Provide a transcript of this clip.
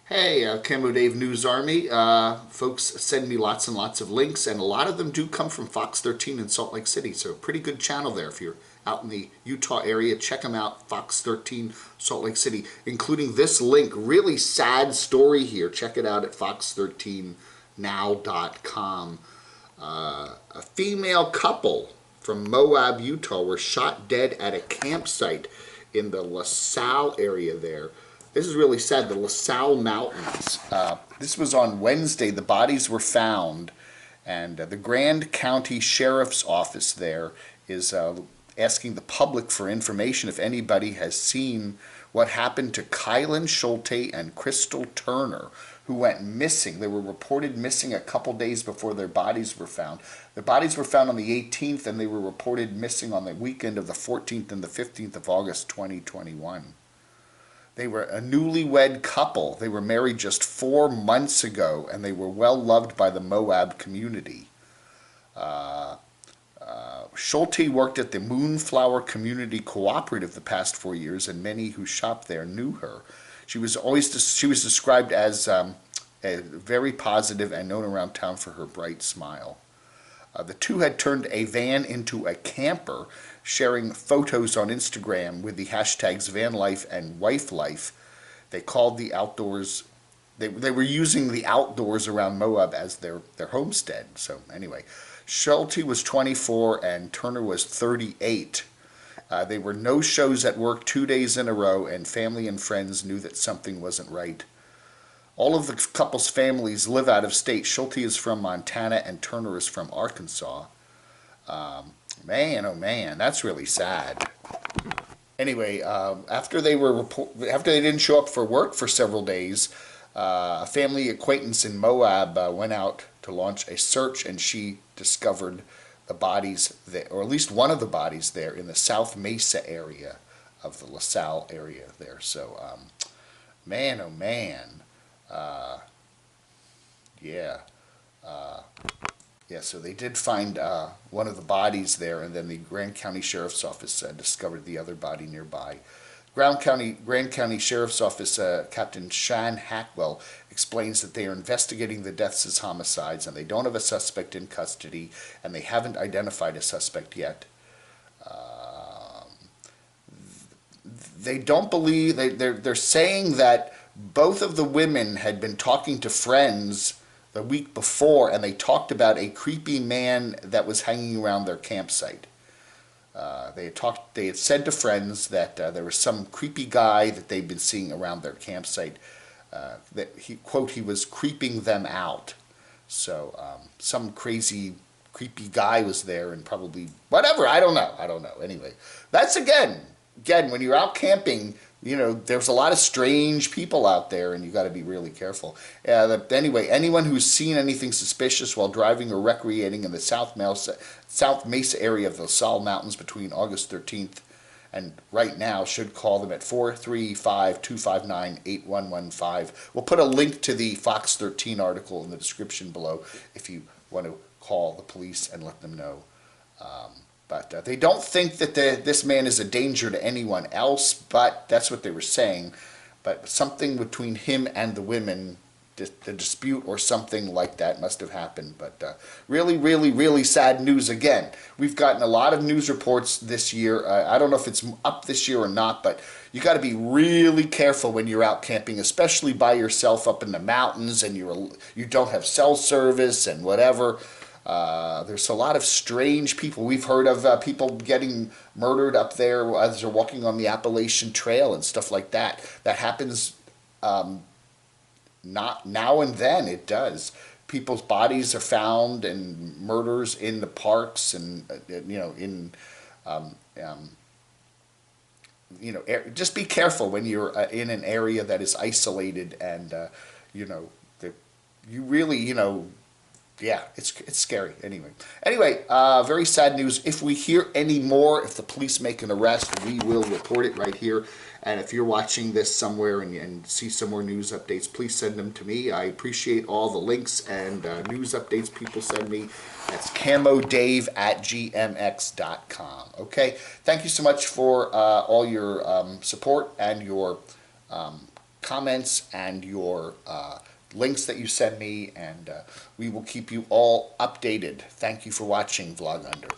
Hey, Camo Dave News Army. Folks send me lots and lots of links, and a lot of them do come from Fox 13 in Salt Lake City. So, pretty good channel there. If you're out in the Utah area, check them out. Fox 13 Salt Lake City, including this link. Really sad story here. Check it out at fox13now.com. A female couple from Moab, Utah, were shot dead at a campsite in the LaSalle area there. This is really sad. The LaSalle Mountains. This was on Wednesday. The bodies were found, and the Grand County Sheriff's Office there is asking the public for information if anybody has seen what happened to Kylan Schulte and Crystal Turner, who went missing. They were reported missing a couple days before their bodies were found. Their bodies were found on the 18th, and they were reported missing on the weekend of the 14th and the 15th of August 2021. They were a newlywed couple. They were married just 4 months ago, and they were well loved by the Moab community. Schulte worked at the Moonflower Community Cooperative the past 4 years, and many who shopped there knew her. She was described as very positive and known around town for her bright smile. The two had turned a van into a camper, sharing photos on Instagram with the hashtags van life and wife life. They called the outdoors, they were using the outdoors around Moab as their homestead. So anyway, Schulte was 24 and Turner was 38. They were no shows at work 2 days in a row, and family and friends knew that something wasn't right. All of the couple's families live out of state. Schulte is from Montana and Turner is from Arkansas. Man, oh man, that's really sad. Anyway, after they didn't show up for work for several days, a family acquaintance in Moab went out to launch a search, and she discovered the bodies there, or at least one of the bodies there, in the South Mesa area of the LaSalle area there. So, man, oh man. Yeah. Yeah, so they did find one of the bodies there, and then the Grand County Sheriff's Office discovered the other body nearby. Grand County Sheriff's Office Captain Shan Hackwell explains that they are investigating the deaths as homicides, and they don't have a suspect in custody, and they haven't identified a suspect yet. They don't believe, they're saying that both of the women had been talking to friends the week before, and they talked about a creepy man that was hanging around their campsite. They had said to friends that there was some creepy guy that they'd been seeing around their campsite. That he was creeping them out. So some crazy, creepy guy was there, and probably whatever. I don't know. Anyway, that's again, when you're out camping, there's a lot of strange people out there, and you got to be really careful. Anyway, anyone who's seen anything suspicious while driving or recreating in the South Mesa area of the LaSalle Mountains between August 13th and right now should call them at 435-259-8115. We'll put a link to the Fox 13 article in the description below if you want to call the police and let them know. But they don't think that this man is a danger to anyone else, but that's what they were saying. But something between him and the women, the dispute or something like that must have happened. But really, really, really sad news again. We've gotten a lot of news reports this year. I don't know if it's up this year or not, but you got to be really careful when you're out camping, especially by yourself up in the mountains, and you don't have cell service and whatever. There's a lot of strange people. We've heard of people getting murdered up there as they're walking on the Appalachian Trail and stuff like that. That happens not now and then. It does. People's bodies are found and murders in the parks and just be careful when you're in an area that is isolated, and you really yeah, it's scary. Anyway, very sad news. If we hear any more, if the police make an arrest, we will report it right here. And if you're watching this somewhere and see some more news updates, please send them to me. I appreciate all the links and news updates people send me. That's camodave@gmx.com. Okay, thank you so much for all your support and your comments and your links that you send me, and we will keep you all updated. Thank you for watching Vlog Under.